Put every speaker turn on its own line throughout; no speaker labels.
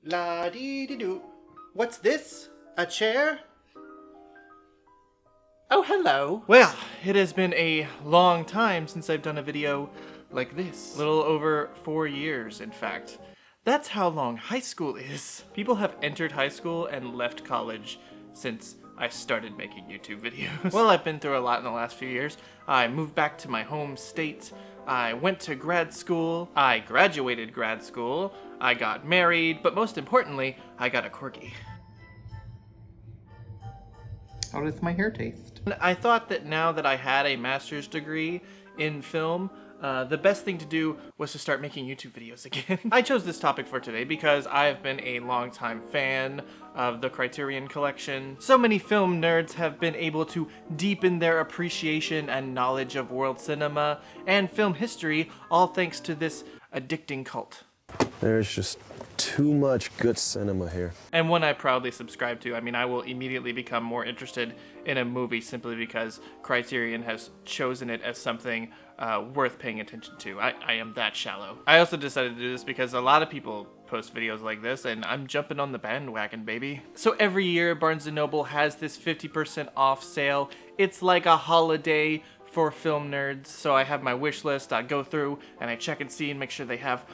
La-dee-dee-doo. What's this? A chair? Oh, hello. Well, it has been a long time since I've done a video like this. Little over 4 years, in fact. That's how long high school is. People have entered high school and left college since I started making YouTube videos. Well, I've been through a lot in the last few years. I moved back to my home state. I went to grad school. I graduated grad school. I got married, but most importantly, I got a corgi. How does my hair taste? I thought that now that I had a master's degree in film, the best thing to do was to start making YouTube videos again. I chose this topic for today because I've been a longtime fan of the Criterion Collection. So many film nerds have been able to deepen their appreciation and knowledge of world cinema and film history, all thanks to this addicting cult.
There's just too much good cinema here.
And one I proudly subscribe to. I mean, I will immediately become more interested in a movie simply because Criterion has chosen it as something worth paying attention to. I am that shallow. I also decided to do this because a lot of people post videos like this, and I'm jumping on the bandwagon, baby. So every year, Barnes & Noble has this 50% off sale. It's like a holiday for film nerds, so I have my wish list. I go through and I check and see and make sure they have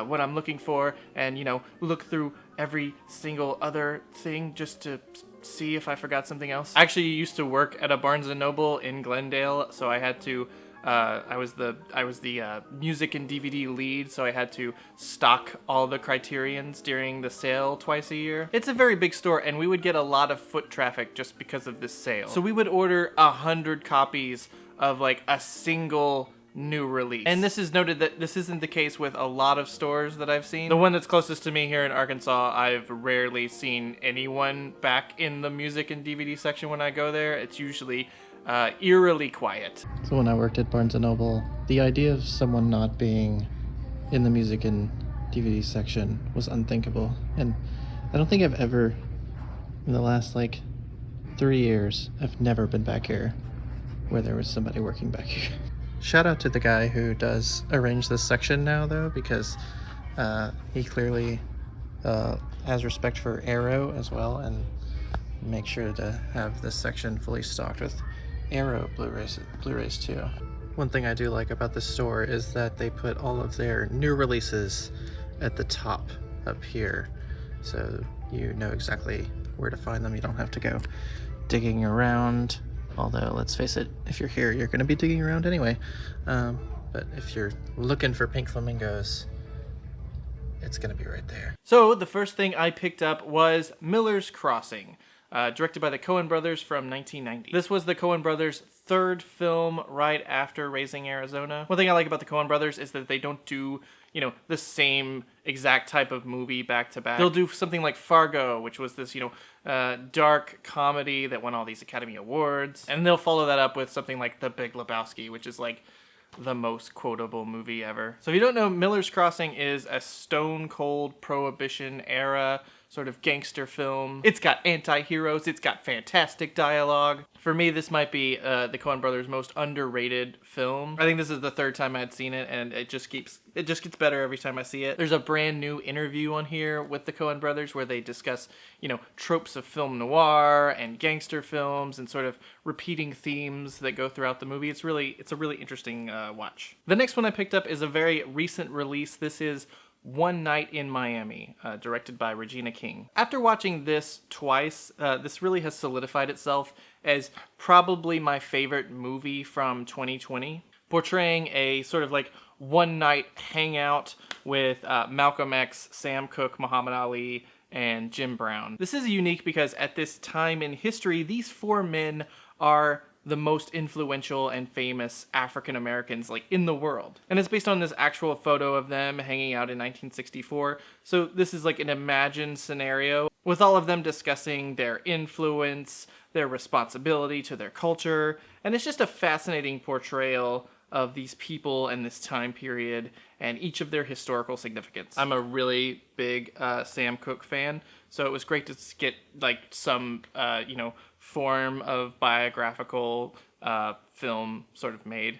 what I'm looking for, and you know, look through every single other thing just to see if I forgot something else. I actually used to work at a Barnes & Noble in Glendale, so I had to I was the music and DVD lead, so I had to stock all the Criterions during the sale twice a year. It's a very big store, and we would get a lot of foot traffic just because of this sale. So we would order 100 copies of like a single new release. And this is noted that this isn't the case with a lot of stores that I've seen. The one that's closest to me here in Arkansas, I've rarely seen anyone back in the music and DVD section when I go there. It's usually eerily quiet.
So when I worked at Barnes & Noble, the idea of someone not being in the music and DVD section was unthinkable. And I don't think I've ever, in the last like 3 years, I've never been back here where there was somebody working back here. Shout out to the guy who does arrange this section now, though, because he clearly has respect for Arrow as well, and make sure to have this section fully stocked with Arrow Blu-rays too. One thing I do like about this store is that they put all of their new releases at the top up here, so you know exactly where to find them. You don't have to go digging around. Although, let's face it, if you're here, you're going to be digging around anyway. But if you're looking for pink flamingos, it's going to be right there.
So the first thing I picked up was Miller's Crossing, directed by the Coen brothers from 1990. This was the Coen brothers' third film right after Raising Arizona. One thing I like about the Coen brothers is that they don't do, you know, the same exact type of movie back to back. They'll do something like Fargo, which was this, you know, dark comedy that won all these Academy Awards. And they'll follow that up with something like The Big Lebowski, which is like the most quotable movie ever. So if you don't know, Miller's Crossing is a stone cold Prohibition era sort of gangster film. It's got anti-heroes, it's got fantastic dialogue. For me, this might be the Coen brothers' most underrated film. I think this is the third time I'd seen it, and it just gets better every time I see it. There's a brand new interview on here with the Coen brothers where they discuss, you know, tropes of film noir and gangster films and sort of repeating themes that go throughout the movie. It's a really interesting watch. The next one I picked up is a very recent release. This is One Night in Miami, directed by Regina King. After watching this twice, this really has solidified itself as probably my favorite movie from 2020, portraying a sort of like one-night hangout with Malcolm X, Sam Cooke, Muhammad Ali, and Jim Brown. This is unique because at this time in history, these four men are the most influential and famous African Americans like in the world. And it's based on this actual photo of them hanging out in 1964. So this is like an imagined scenario with all of them discussing their influence, their responsibility to their culture. And it's just a fascinating portrayal of these people and this time period and each of their historical significance. I'm a really big Sam Cooke fan, so it was great to get like some, you know, form of biographical film sort of made.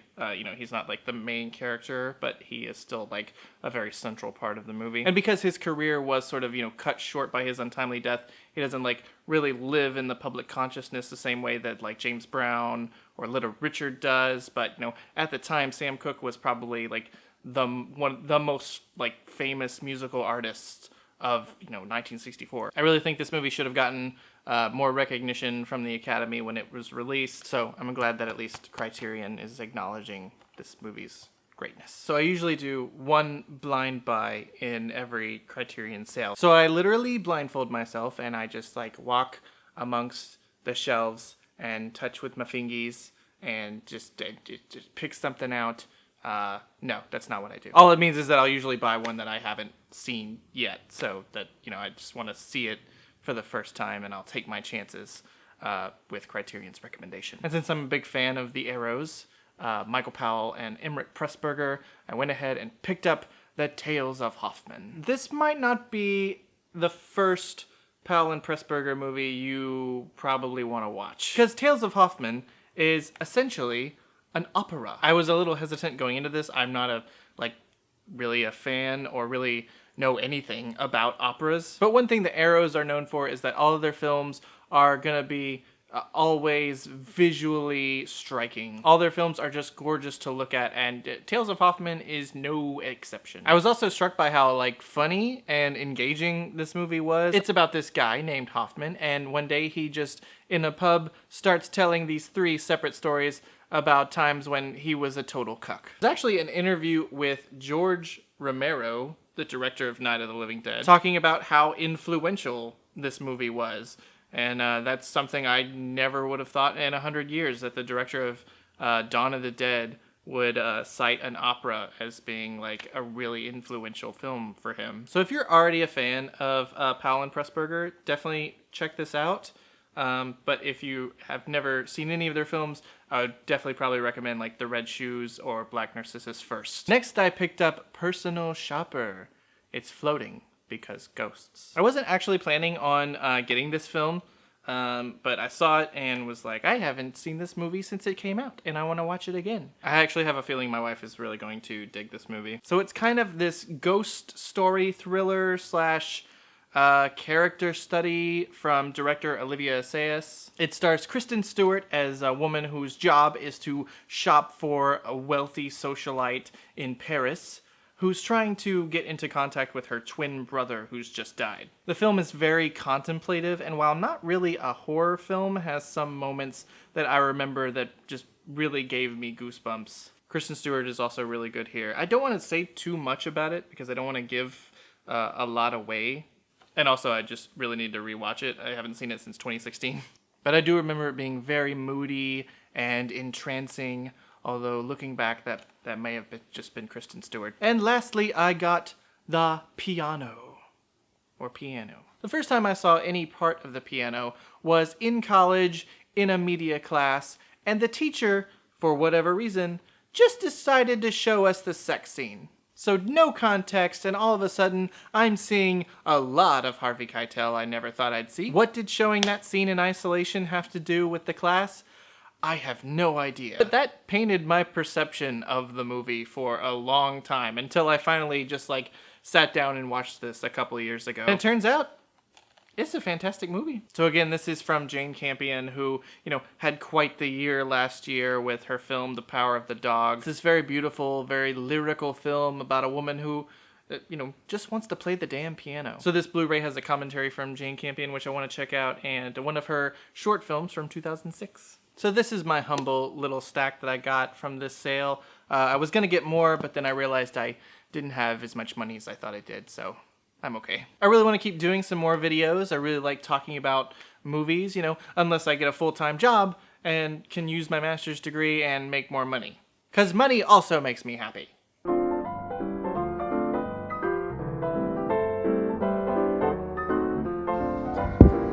He's not like the main character, but he is still like a very central part of the movie. And because his career was sort of, cut short by his untimely death, he doesn't like really live in the public consciousness the same way that like James Brown or Little Richard does. But, at the time, Sam Cooke was probably like the most like famous musical artists of 1964. I really think this movie should have gotten more recognition from the Academy when it was released, so I'm glad that at least Criterion is acknowledging this movie's greatness. So I usually do one blind buy in every Criterion sale. So I literally blindfold myself and I just like walk amongst the shelves and touch with my fingies and just pick something out. No, that's not what I do. All it means is that I'll usually buy one that I haven't seen yet, so that, I just want to see it for the first time, and I'll take my chances with Criterion's recommendation. And since I'm a big fan of the Arrows, Michael Powell and Emmerich Pressburger, I went ahead and picked up The Tales of Hoffman. This might not be the first Powell and Pressburger movie you probably want to watch, because Tales of Hoffman is essentially an opera. I was a little hesitant going into this. I'm not really a fan or really know anything about operas. But one thing the Arrows are known for is that all of their films are gonna be always visually striking. All their films are just gorgeous to look at, and Tales of Hoffman is no exception. I was also struck by how funny and engaging this movie was. It's about this guy named Hoffman, and one day he just, in a pub, starts telling these 3 separate stories about times when he was a total cuck. There's actually an interview with George Romero, the director of Night of the Living Dead, talking about how influential this movie was. And that's something I never would have thought in 100 years, that the director of Dawn of the Dead would cite an opera as being like a really influential film for him. So if you're already a fan of Powell and Pressburger, definitely check this out. But if you have never seen any of their films, I would definitely probably recommend like The Red Shoes or Black Narcissus first. Next, I picked up Personal Shopper. It's floating because ghosts. I wasn't actually planning on getting this film, but I saw it and was like, I haven't seen this movie since it came out, and I want to watch it again. I actually have a feeling my wife is really going to dig this movie. So it's kind of this ghost story thriller slash character study from director Olivia Assayas. It stars Kristen Stewart as a woman whose job is to shop for a wealthy socialite in Paris who's trying to get into contact with her twin brother who's just died. The film is very contemplative, and while not really a horror film, has some moments that I remember that just really gave me goosebumps. Kristen Stewart is also really good here. I don't want to say too much about it because I don't want to give a lot away. And also, I just really need to rewatch it. I haven't seen it since 2016. But I do remember it being very moody and entrancing, although looking back, that may have just been Kristen Stewart. And lastly, I got The Piano, or Piano. The first time I saw any part of The Piano was in college, in a media class, and the teacher, for whatever reason, just decided to show us the sex scene. So no context, and all of a sudden, I'm seeing a lot of Harvey Keitel I never thought I'd see. What did showing that scene in isolation have to do with the class? I have no idea. But that painted my perception of the movie for a long time, until I finally just sat down and watched this a couple of years ago. And it turns out, it's a fantastic movie. So again, this is from Jane Campion, who, had quite the year last year with her film, The Power of the Dog. It's this very beautiful, very lyrical film about a woman who, just wants to play the damn piano. So this Blu-ray has a commentary from Jane Campion, which I want to check out, and one of her short films from 2006. So this is my humble little stack that I got from this sale. I was going to get more, but then I realized I didn't have as much money as I thought I did, so I'm okay. I really want to keep doing some more videos. I really like talking about movies, unless I get a full-time job and can use my master's degree and make more money. Because money also makes me happy.